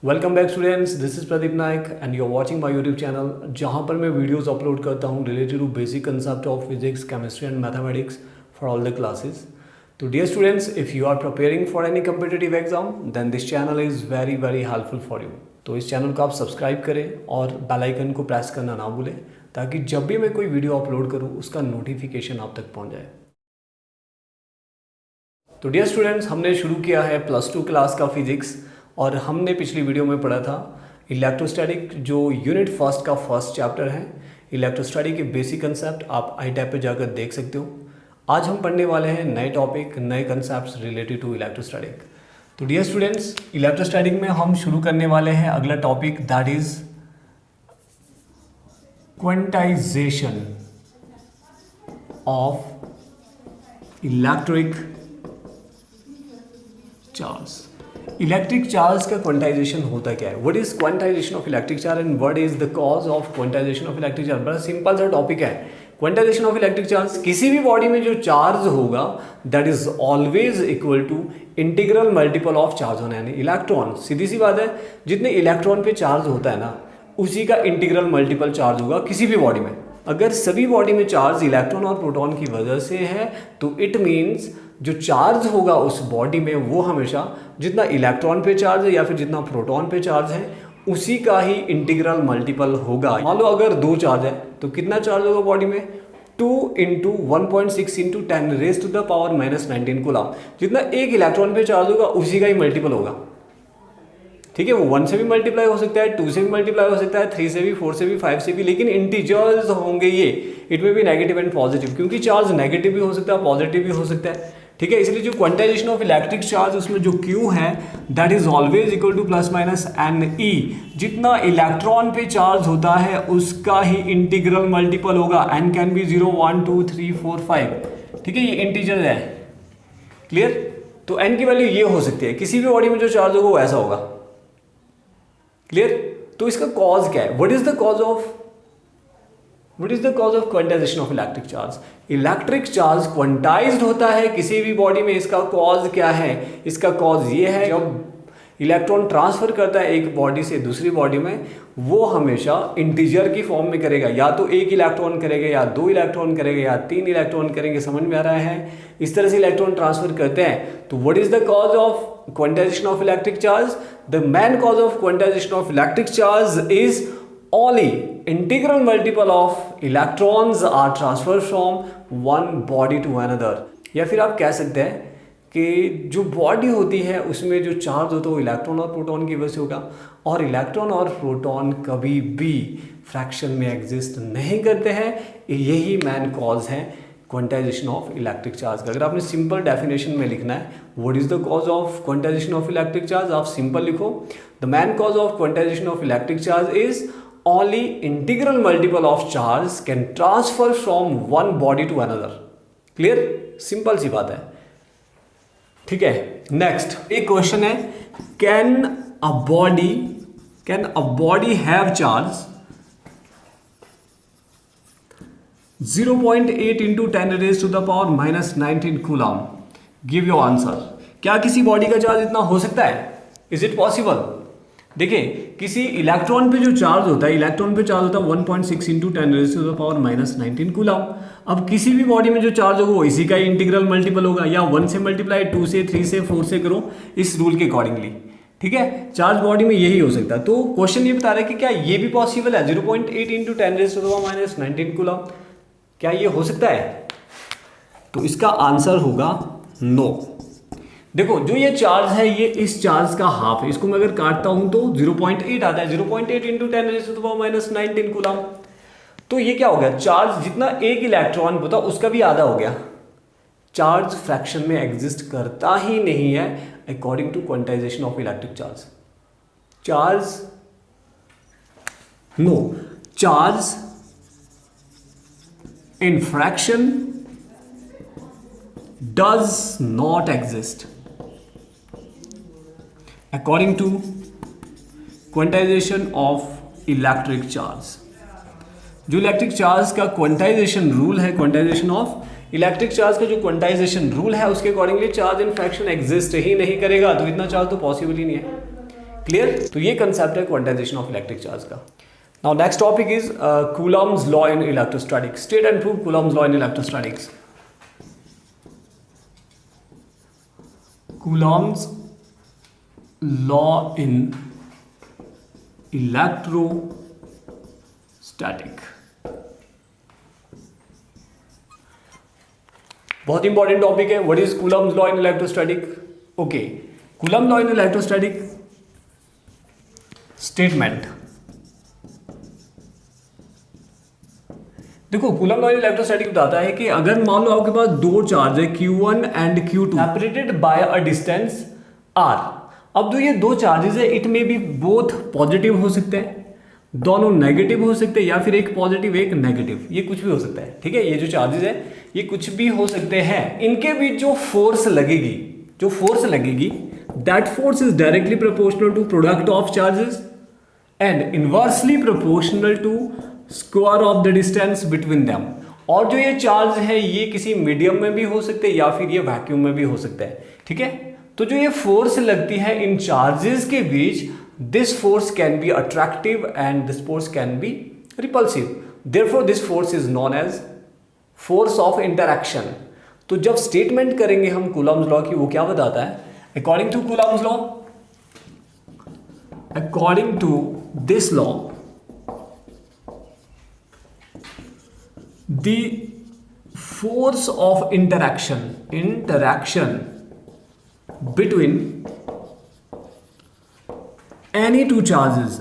Welcome back students, this is Pradeep Nayak and you are watching my YouTube channel जहां पर मैं videos upload करता हूं related to basic concept of physics, chemistry and mathematics for all the classes. तो dear students, if you are preparing for any competitive exam then this channel is very very helpful for you. तो इस channel को आप subscribe करें और bell icon को press करना ना भूलें ताकि जब भी मैं कोई वीडियो अपलोड करूँ उसका नोटिफिकेशन आप तक पहुँच जाए। तो डियर स्टूडेंट्स, हमने शुरू किया है +2 क्लास का फिजिक्स और हमने पिछली वीडियो में पढ़ा था इलेक्ट्रोस्टैटिक, जो यूनिट फर्स्ट का फर्स्ट चैप्टर है। इलेक्ट्रोस्टैटिक के बेसिक कंसेप्ट आप iTab पे जाकर देख सकते हो। आज हम पढ़ने वाले हैं नए टॉपिक, नए कंसेप्ट्स रिलेटेड टू इलेक्ट्रोस्टैटिक। तो डियर स्टूडेंट्स, इलेक्ट्रोस्टैटिक में हम शुरू करने वाले हैं अगला topic, that is quantisation of electric charge. Electric charge का क्वांटाइजेशन होता क्या है? What is quantisation of electric charge and what is the cause of quantisation of electric charge? बड़ा सिंपल सा टॉपिक है। क्वांटाइजेशन ऑफ इलेक्ट्रिक चार्ज, किसी भी body में जो चार्ज होगा that is always equal to integral multiple of charge होना, यानी इलेक्ट्रॉन। सीधी सी बात है, जितने इलेक्ट्रॉन पे चार्ज होता है ना उसी का इंटीग्रल मल्टीपल चार्ज होगा किसी भी बॉडी में। अगर सभी बॉडी में चार्ज इलेक्ट्रॉन और प्रोटॉन की वजह से है तो इट मीन्स जो चार्ज होगा उस बॉडी में वो हमेशा जितना इलेक्ट्रॉन पे चार्ज है या फिर जितना प्रोटॉन पे चार्ज है उसी का ही इंटीग्रल मल्टीपल होगा। मान लो अगर 2 चार्ज है तो कितना चार्ज होगा बॉडी में? 2 × 1.6 × 10⁻⁻⁻19 कूलम। जितना एक इलेक्ट्रॉन पे चार्ज होगा उसी का ही मल्टीपल होगा। ठीक है, वो 1 से भी मल्टीप्लाई हो सकता है, 2 से भी मल्टीप्लाई हो सकता है, 3 से भी, 4 से भी, 5 से भी, लेकिन इंटीजर्स होंगे ये। इट में भी नेगेटिव एंड पॉजिटिव, क्योंकि चार्ज नेगेटिव भी हो सकता है, पॉजिटिव भी हो सकता है। ठीक है, इसलिए जो क्वांटाइजेशन ऑफ इलेक्ट्रिक चार्ज उसमें जो Q है that is always equal to ±NE। जितना इलेक्ट्रॉन पे चार्ज होता है उसका ही इंटीग्रल मल्टीपल होगा। N can be 0, 1, 2, 3, 4, 5। ठीक है, ये इंटीजर है। क्लियर? तो N की वैल्यू ये हो सकती है, किसी भी बॉडी में जो चार्ज होगा वो ऐसा होगा। क्लियर? तो इसका कॉज क्या है? What is the cause of quantisation of electric charge? Electric charge quantized होता है किसी भी बॉडी में। इसका कॉज क्या है? इसका कॉज ये है, जब इलेक्ट्रॉन ट्रांसफर करता है एक बॉडी से दूसरी बॉडी में वो हमेशा इंटीजर की फॉर्म में करेगा। या तो 1 इलेक्ट्रॉन करेगा, या 2 इलेक्ट्रॉन करेगा, या 3 इलेक्ट्रॉन करेंगे। समझ में आ रहा है? इस तरह से इलेक्ट्रॉन ट्रांसफर करते हैं। तो what is the cause of quantization of electric charge? The main cause of quantization of electric charge is only integral multiple of electrons are transferred from one body to another। या फिर आप कह सकते हैं कि जो बॉडी होती है उसमें जो चार्ज होता है वो इलेक्ट्रॉन और प्रोटॉन की वजह से होगा, और इलेक्ट्रॉन और प्रोटॉन कभी भी फ्रैक्शन में एग्जिस्ट नहीं करते हैं। यही मेन कॉज है क्वांटाइजेशन ऑफ इलेक्ट्रिक चार्ज का। अगर आपने सिंपल डेफिनेशन में लिखना है what is the cause of quantisation of electric charge, आप सिंपल लिखो the main cause of quantisation of electric charge is only integral multiple of charge can transfer from one body to another. Clear? Simple सी बात है। ठीक है, next एक question है, can a body have charge 0.8 × 10⁻⁻⁻19 coulomb? Give your answer. क्या किसी body का चार्ज इतना हो सकता है? Is it possible? देखिए, किसी इलेक्ट्रॉन पे जो चार्ज होता है, इलेक्ट्रॉन पे चार्ज होता है 1.6 × 10⁻⁻19 कूलम। अब किसी भी बॉडी में जो चार्ज होगा वो इसी का इंटीग्रल मल्टीपल होगा, या 1 से मल्टीप्लाई, 2 से, 3 से, 4 से करो इस रूल के अकॉर्डिंगली। ठीक है, चार्ज बॉडी में यही हो सकता है। तो क्वेश्चन ये बता रहा है कि क्या ये भी पॉसिबल है? 0.8 × 10⁻⁻19 कूलम, क्या ये हो सकता है? तो इसका आंसर होगा नो। देखो, जो ये चार्ज है ये इस चार्ज का हाफ है। इसको मैं अगर काटता हूं तो 0.8 आता है, 0.8 × 10⁻⁻19 कूलम। तो ये क्या हो गया? चार्ज जितना एक इलेक्ट्रॉन होता उसका भी आधा हो गया। चार्ज फ्रैक्शन में एग्जिस्ट करता ही नहीं है according to quantisation of electric charge. Charge in fraction does not exist according to quantization of electric charge। जो इलेक्ट्रिक चार्ज का क्वांटाइजेशन रूल है, क्वांटाइजेशन ऑफ इलेक्ट्रिक चार्ज का जो क्वांटाइजेशन रूल है उसके accordingly charge in fraction exist ही नहीं करेगा। तो इतना चार्ज तो पॉसिबल ही नहीं है। क्लियर? तो ये कंसेप्ट है क्वांटाइजेशन ऑफ इलेक्ट्रिक चार्ज का. Now next topic is Coulomb's law in electrostatics. State and prove Coulomb's law in electrostatics. Coulomb's law in electrostatic. बहुत इंपॉर्टेंट टॉपिक है. What is Coulomb's law in electrostatic? Okay, coulomb law in electrostatic statement. देखो, coulomb law in electrostatic बताता है कि अगर मान लो आपके पास दो चार्ज है Q1 and Q2 separated by a distance R. अब जो ये दो चार्जेस है इट में भी बोथ पॉजिटिव हो सकते हैं, दोनों नेगेटिव हो सकते हैं, या फिर एक पॉजिटिव एक नेगेटिव, ये कुछ भी हो सकता है. ठीक है, ये जो चार्जेस है ये कुछ भी हो सकते हैं. इनके बीच जो फोर्स लगेगी that force is directly proportional to product of charges and inversely proportional to square of the distance between them. और जो ये चार्ज है ये किसी मीडियम में भी हो सकते हैं या फिर ये वैक्यूम में भी हो सकता है. ठीक है, तो जो ये फोर्स लगती है इन चार्जेस के बीच, this force can be attractive and this force can be repulsive. Therefore this force is known as force of interaction. तो जब स्टेटमेंट करेंगे हम कूलम्स लॉ की, वो क्या बताता है? According to Coulomb's law, according to this law, the force of interaction between any two charges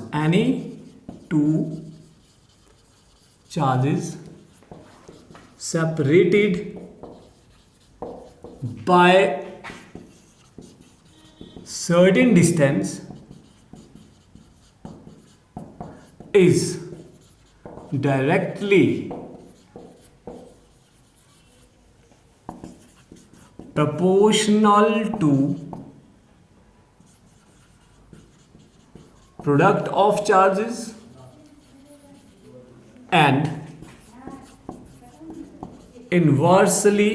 separated by certain distance is directly proportional to product of charges and inversely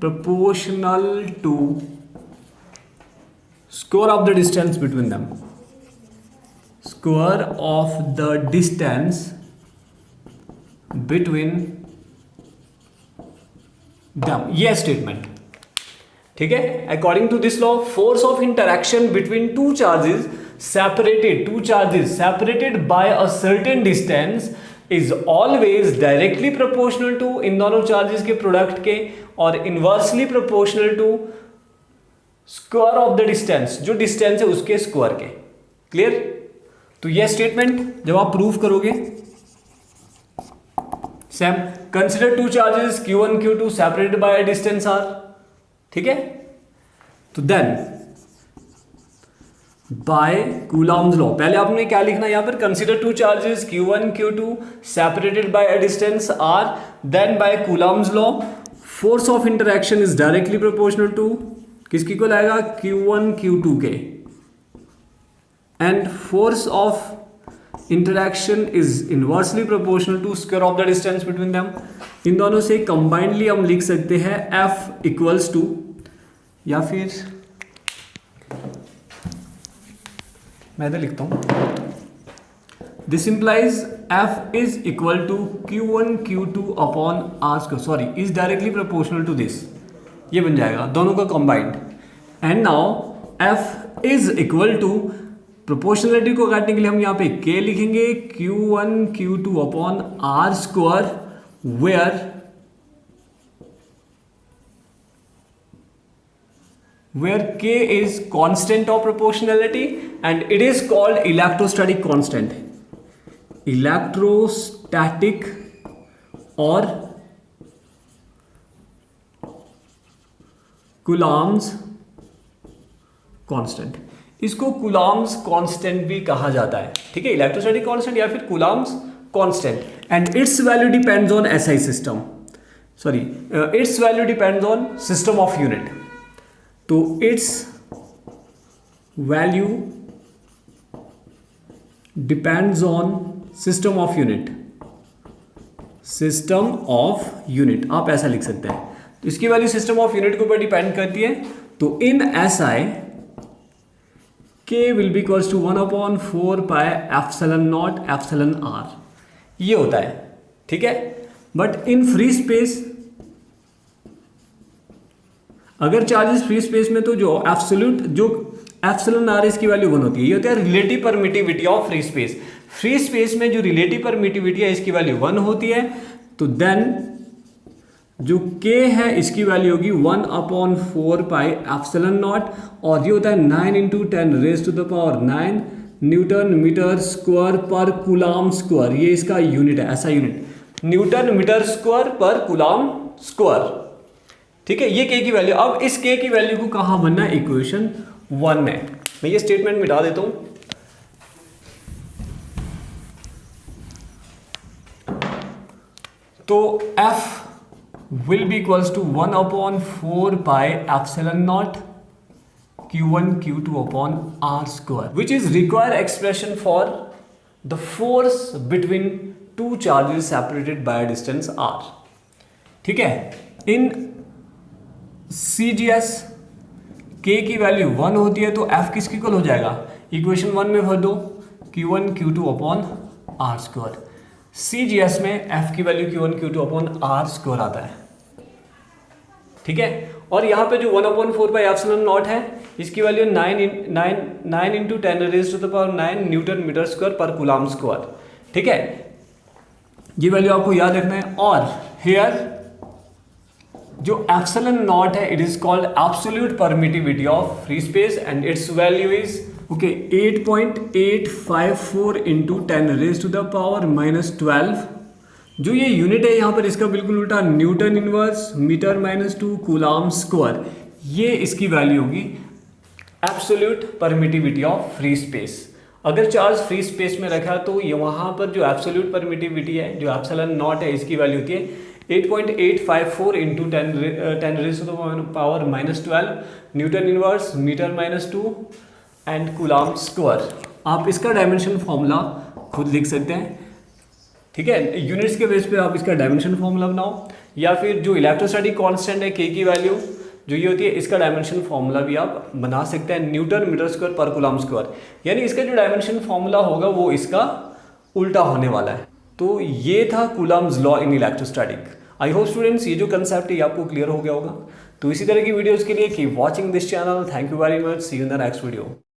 proportional to square of the distance between them. Square of the distance between them. ये statement. ठीक है, according to this law, force of interaction between two charges separated by a certain distance is always directly proportional to इन दोनों charges के product के और inversely proportional to square of the distance, जो distance है उसके स्क्वायर के. Clear? तो यह स्टेटमेंट जब आप प्रूव करोगे, same consider two charges Q1 Q2 separated by a distance R. ठीक है, तो देन बाय कूलम्स लॉ, पहले आपने क्या लिखना है यहां पर? Consider two charges Q1 Q2 separated by a distance R. Then by Coulomb's law, force of interaction is directly proportional to किसकी को लाएगा? Q1 Q2 के. And force of interaction is inversely proportional to square of the distance between them. इन दोनों से combinedly हम लिख सकते हैं F इक्वल्स टू, या फिर मैं तो लिखता हूं this implies F is equal to Q1 Q2 upon R square, sorry is directly proportional to this. ये बन जाएगा दोनों का combined. And now F is equal to, proportionality को काटने के लिए हम यहाँ पे K लिखेंगे, Q1 Q2 upon R square, where K is constant of proportionality and it is called electrostatic constant. Electrostatic or Coulomb's constant. इसको कूलम्स कांस्टेंट भी कहा जाता है. ठीक है, इलेक्ट्रोस्टैटिक कांस्टेंट या फिर Coulomb's constant. And its value depends on SI system, sorry its value depends on system of unit. तो its value depends on system of unit, system of unit आप ऐसा लिख सकते हैं. तो इसकी वैल्यू सिस्टम ऑफ यूनिट के ऊपर डिपेंड करती है. तो in SI K will be equals to 1/4 pi epsilon nought epsilon r, ये होता है, ठीक है। बट इन फ्री स्पेस, अगर चार्जेस फ्री स्पेस में तो जो एब्सोल्यूट जो एप्सिलॉन r इसकी वैल्यू 1 होती है, ये होता है relative permittivity of free space. Free space में जो रिलेटिव परमिटिविटी है इसकी वैल्यू 1 होती है, तो देन जो k है इसकी वैल्यू होगी 1/4 पाई एप्सिलॉन नॉट, और ये होता है 9 × 10⁻⁹ न्यूटन मीटर स्क्वायर पर कूलाम स्क्वायर, ये इसका यूनिट है, ऐसा यूनिट न्यूटन मीटर स्क्वायर पर कूलाम स्क्वायर, ठीक है। ये k की वैल्यू, अब इस k की वैल्यू को कहाँ बनना है, इक्वेशन 1 में। मैं ये स्टेटमेंट मिटा देता हूं। तो F will be equals to 1/4 pi epsilon naught Q1 Q2 upon R square, which is required expression for the force between two charges separated by a distance R, ठीक है। इन CGS K की value 1 होती है, तो F किसके equal हो जाएगा, equation 1 में भर दो Q1 Q2 upon R square। CGS में F की value Q1 Q2 upon R square आता है, ठीक है। और यहाँ पे जो 1/4 पाई एप्सिलॉन नॉट है इसकी वैल्यू 9 × 10⁻⁹ न्यूटन मीटर स्क्वायर पर कूलाम स्क्वायर, ठीक है। ये वैल्यू आपको याद रखना है। और हियर जो एप्सिलॉन नॉट है it is called absolute permittivity of free space and its value is 8.854 × 10⁻⁻12। जो ये यूनिट है यहाँ पर इसका बिल्कुल उल्टा, न्यूटन इनवर्स मीटर-2 कूलाम स्क्वायर, ये इसकी वैल्यू होगी absolute permittivity of free space. अगर चार्ज फ्री स्पेस में रखा तो ये वहाँ पर जो एब्सोल्यूट परमिटिविटी है, जो एप्सिलॉन नॉट है, इसकी वैल्यू होती है 8.854 × 10⁻⁻12 newton inverse metre and coulomb square. आप इसका डायमेंशन फॉर्मूला खुद लिख सकते हैं, ठीक है। यूनिट्स के बेस पे आप इसका डायमेंशन फॉर्मूला बनाओ, या फिर जो इलेक्ट्रोस्टैटिक कांस्टेंट है k की वैल्यू जो ये होती है, इसका डायमेंशन फॉर्मूला भी आप बना सकते हैं, न्यूटन मीटर स्क्वायर पर कूलाम स्क्वायर। यानी इसका जो डायमेंशन फॉर्मूला होगा वो इसका उल्टा होने वाला है। तो ये था coulombs law in electrostatic. I hope students ये जो कंसेप्ट है आपको क्लियर हो गया होगा। तो इसी तरह की वीडियोज़ के लिए keep watching this channel. Thank you very much, see you in the next video.